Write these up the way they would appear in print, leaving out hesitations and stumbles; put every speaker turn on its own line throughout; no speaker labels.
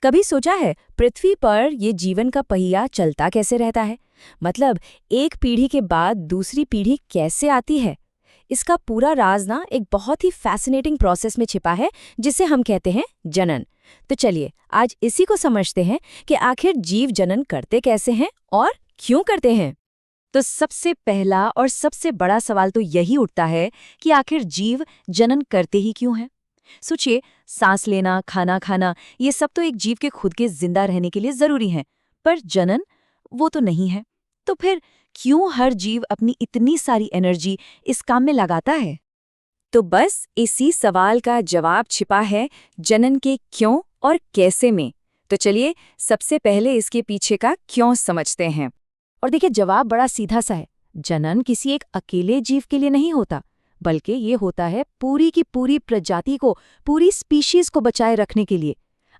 कभी सोचा है पृथ्वी पर ये जीवन का पहिया चलता कैसे रहता है? मतलब एक पीढ़ी के बाद दूसरी पीढ़ी कैसे आती है? इसका पूरा राज ना एक बहुत ही फैसिनेटिंग प्रोसेस में छिपा है जिसे हम कहते हैं जनन। तो चलिए आज इसी को समझते हैं कि आखिर जीव जनन करते कैसे हैं और क्यों करते हैं। तो सबसे पहला और सबसे बड़ा सवाल तो यही उठता है कि आखिर जीव जनन करते ही क्यों हैं? सोचिए, सांस लेना, खाना खाना, ये सब तो एक जीव के खुद के जिंदा रहने के लिए जरूरी है, पर जनन वो तो नहीं है। तो फिर क्यों हर जीव अपनी इतनी सारी एनर्जी इस काम में लगाता है? तो बस इसी सवाल का जवाब छिपा है जनन के क्यों और कैसे में। तो चलिए सबसे पहले इसके पीछे का क्यों समझते हैं। और देखिए, जवाब बड़ा सीधा सा है। जनन किसी एक अकेले जीव के लिए नहीं होता, बल्कि ये होता है पूरी की पूरी प्रजाति को, पूरी स्पीशीज को बचाए रखने के लिए।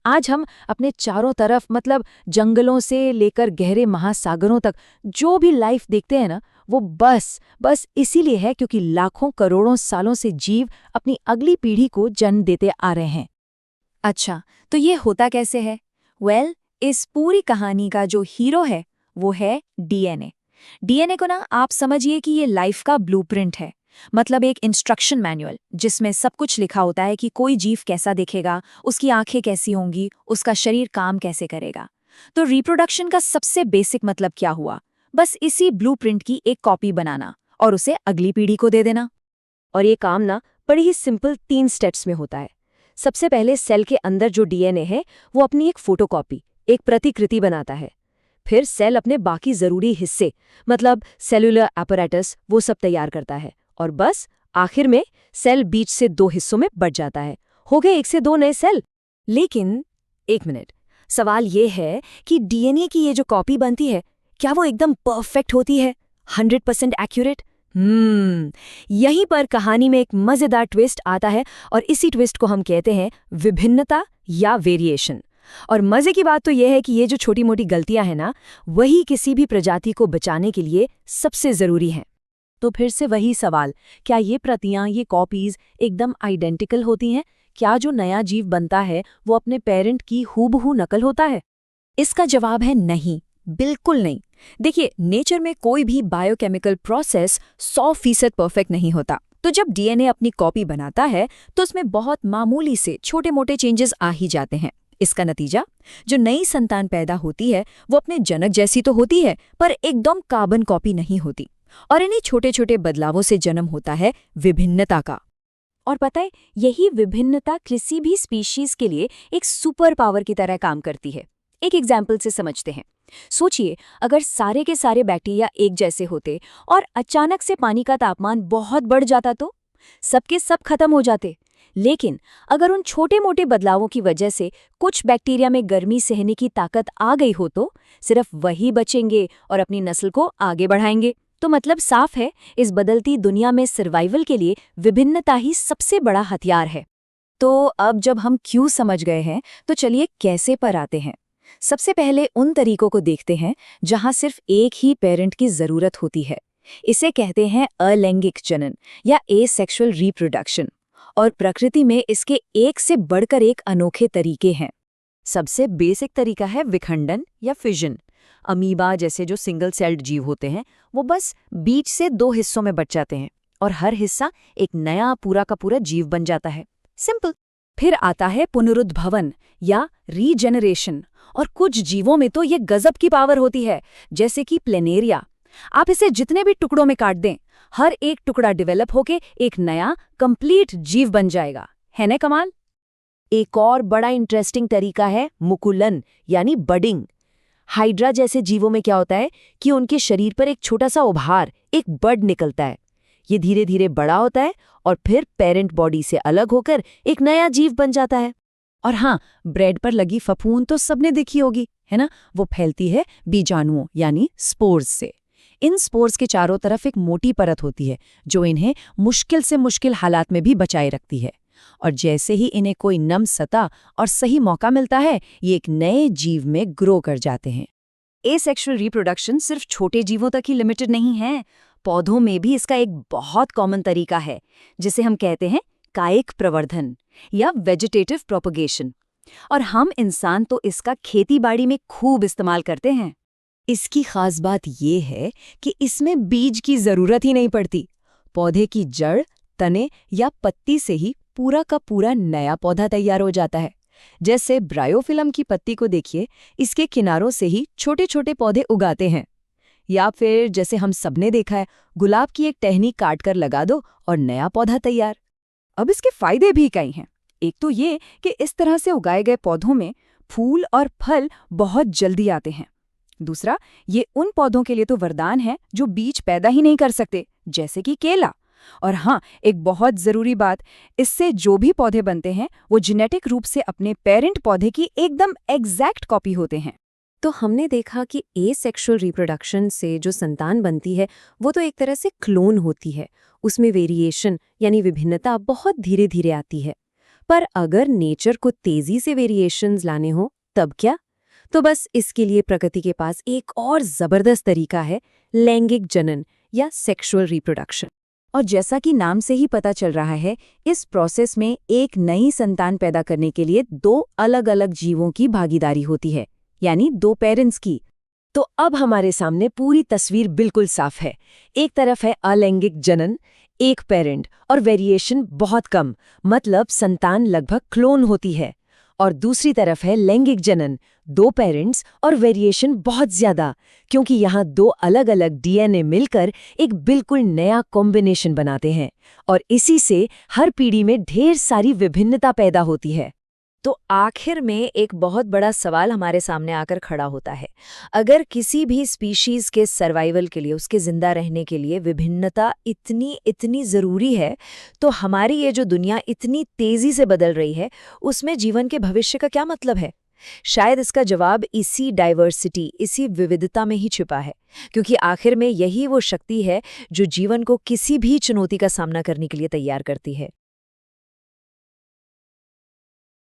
आज हम अपने चारों तरफ, मतलब जंगलों से लेकर गहरे महासागरों तक जो भी लाइफ देखते हैं ना, वो बस इसीलिए है क्योंकि लाखों करोड़ों सालों से जीव अपनी अगली पीढ़ी को जन्म देते आ रहे हैं। अच्छा, तो ये होता कैसे है? इस पूरी कहानी का जो हीरो है वो है डीएनए। डीएनए को ना आप समझिए कि ये लाइफ का ब्लूप्रिंट है, मतलब एक इंस्ट्रक्शन मैनुअल जिसमें सब कुछ लिखा होता है कि कोई जीव कैसा दिखेगा, उसकी आंखें कैसी होंगी, उसका शरीर काम कैसे करेगा। तो रिप्रोडक्शन का सबसे बेसिक मतलब क्या हुआ? बस इसी ब्लूप्रिंट की एक कॉपी बनाना और उसे अगली पीढ़ी को दे देना। और ये काम ना बड़ी ही सिंपल 3 स्टेप्स में होता है। सबसे पहले सेल के अंदर जो डीएनए है वो अपनी एक फोटोकॉपी, एक प्रतिकृति बनाता है। फिर सेल अपने बाकी जरूरी हिस्से, मतलब सेलुलर apparatus, वो सब तैयार करता है। और बस आखिर में सेल बीच से 2 हिस्सों में बट जाता है। हो गए 1 से 2 नए सेल। लेकिन एक मिनट, सवाल ये है कि डीएनए की ये जो कॉपी बनती है, क्या वो एकदम परफेक्ट होती है, 100% एक्यूरेट? यहीं पर कहानी में एक मजेदार ट्विस्ट आता है और इसी ट्विस्ट को हम कहते हैं विभिन्नता या वेरिएशन। और मजे की बात तो यह है कि ये जो छोटी मोटी गलतियां हैं ना, वही किसी भी प्रजाति को बचाने के लिए सबसे जरूरी हैं। तो फिर से वही सवाल, क्या ये प्रतियां, ये कॉपीज एकदम आइडेंटिकल होती हैं? क्या जो नया जीव बनता है वो अपने पेरेंट की हूबहू नकल होता है? इसका जवाब है नहीं, बिल्कुल नहीं। देखिए, नेचर में कोई भी बायोकेमिकल प्रोसेस 100% परफेक्ट नहीं होता। तो जब डीएनए अपनी कॉपी बनाता है तो उसमें बहुत मामूली से छोटे मोटे चेंजेस आ ही जाते हैं। इसका नतीजा, जो नई संतान पैदा होती है वो अपने जनक जैसी तो होती है, पर एकदम कार्बन कॉपी नहीं होती। और इन्हीं छोटे छोटे बदलावों से जन्म होता है विभिन्नता का। और पता है, यही विभिन्नता किसी भी स्पीशीज के लिए एक सुपर पावर की तरह काम करती है। एक एग्जाम्पल से समझते हैं। सोचिए, अगर सारे के सारे बैक्टीरिया एक जैसे होते और अचानक से पानी का तापमान बहुत बढ़ जाता तो सबके सब खत्म हो जाते। लेकिन अगर उन छोटे मोटे बदलावों की वजह से कुछ बैक्टीरिया में गर्मी सहने की ताकत आ गई हो तो सिर्फ वही बचेंगे और अपनी नस्ल को आगे बढ़ाएंगे। तो मतलब साफ है, इस बदलती दुनिया में सर्वाइवल के लिए विभिन्नता ही सबसे बड़ा हथियार है। तो अब जब हम क्यों समझ गए हैं, तो चलिए कैसे पर आते हैं। सबसे पहले उन तरीकों को देखते हैं जहां सिर्फ एक ही पेरेंट की जरूरत होती है। इसे कहते हैं अलैंगिक जनन या एसेक्सुअल रिप्रोडक्शन। और प्रकृति में इसके एक से बढ़कर एक अनोखे तरीके हैं। सबसे बेसिक तरीका है विखंडन या फिजन। अमीबा जैसे जो सिंगल सेल्ड जीव होते हैं वो बस बीच से 2 हिस्सों में बट जाते हैं और हर हिस्सा एक नया पूरा का पूरा जीव बन जाता है। सिंपल। फिर आता है पुनरुद्भवन या रीजेनरेशन। और कुछ जीवों में तो ये गजब की पावर होती है, जैसे कि प्लेनेरिया। आप इसे जितने भी टुकड़ों में काट दें, हर एक टुकड़ा डेवलप होके एक नया कंप्लीट जीव बन जाएगा। है ना कमाल? एक और बड़ा इंटरेस्टिंग तरीका है मुकुलन यानी बडिंग। हाइड्रा जैसे जीवों में क्या होता है कि उनके शरीर पर एक छोटा सा उभार, एक बड निकलता है। ये धीरे धीरे बड़ा होता है और फिर पेरेंट बॉडी से अलग होकर एक नया जीव बन जाता है। और हाँ, ब्रेड पर लगी फफूंद तो सबने देखी होगी, है ना? वो फैलती है बीजाणुओं यानी स्पोर्स से। इन स्पोर्स के चारों तरफ एक मोटी परत होती है जो इन्हें मुश्किल से मुश्किल हालात में भी बचाए रखती है। और जैसे ही इन्हें कोई नम सतह और सही मौका मिलता है, ये एक नए जीव में ग्रो कर जाते हैं। एसेक्सुअल रिप्रोडक्शन सिर्फ छोटे जीवों तक ही लिमिटेड नहीं है। पौधों में भी इसका एक बहुत कॉमन तरीका है जिसे हम कहते हैं कायिक प्रवर्धन या वेजिटेटिव प्रोपगेशन। और हम इंसान तो इसका खेती-बाड़ी में खूब इस्तेमाल करते हैं। इसकी खास बात ये है कि इसमें बीज की जरूरत ही नहीं पड़ती। पौधे की जड़, तने या पत्ती से ही पूरा का पूरा नया पौधा तैयार हो जाता है। जैसे ब्रायोफिलम की पत्ती को देखिए, इसके किनारों से ही छोटे छोटे पौधे उगाते हैं। या फिर जैसे हम सबने देखा है, गुलाब की एक टहनी काट कर लगा दो और नया पौधा तैयार। अब इसके फायदे भी कई हैं। एक तो ये कि इस तरह से उगाए गए पौधों में फूल और फल बहुत जल्दी आते हैं। दूसरा, ये उन पौधों के लिए तो वरदान है जो बीज पैदा ही नहीं कर सकते, जैसे कि केला। और हाँ, एक बहुत जरूरी बात, इससे जो भी पौधे बनते हैं वो जेनेटिक रूप से अपने पेरेंट पौधे की एकदम एग्जैक्ट कॉपी होते हैं।
तो हमने देखा कि एसेक्सुअल रिप्रोडक्शन से जो संतान बनती है वो तो एक तरह से क्लोन होती है। उसमें वेरिएशन यानी विभिन्नता बहुत धीरे धीरे आती है। पर अगर नेचर को तेजी से वेरिएशंस लाने हो तब क्या? तो बस इसके लिए प्रकृति के पास एक और जबरदस्त तरीका है, लैंगिक जनन या सेक्सुअल रिप्रोडक्शन।
और जैसा कि नाम से ही पता चल रहा है, इस प्रोसेस में एक नई संतान पैदा करने के लिए दो अलग-अलग जीवों की भागीदारी होती है, यानी दो पेरेंट्स की। तो अब हमारे सामने पूरी तस्वीर बिल्कुल साफ है। एक तरफ है अलैंगिक जनन, एक पेरेंट और वेरिएशन बहुत कम, मतलब संतान लगभग क्लोन होती है। और दूसरी तरफ है लैंगिक जनन, दो पेरेंट्स और वेरिएशन बहुत ज्यादा, क्योंकि यहाँ दो अलग-अलग डीएनए मिलकर एक बिल्कुल नया कॉम्बिनेशन बनाते हैं और इसी से हर पीढ़ी में ढेर सारी विभिन्नता पैदा होती है। तो आखिर में एक बहुत बड़ा सवाल हमारे सामने आकर खड़ा होता है। अगर किसी भी स्पीशीज के सर्वाइवल के लिए, उसके जिंदा रहने के लिए विभिन्नता इतनी इतनी ज़रूरी है, तो हमारी ये जो दुनिया इतनी तेज़ी से बदल रही है, उसमें जीवन के भविष्य का क्या मतलब है? शायद इसका जवाब इसी डाइवर्सिटी, इसी विविधता में ही छिपा है, क्योंकि आखिर में यही वो शक्ति है जो जीवन को किसी भी चुनौती का सामना करने के लिए तैयार करती है।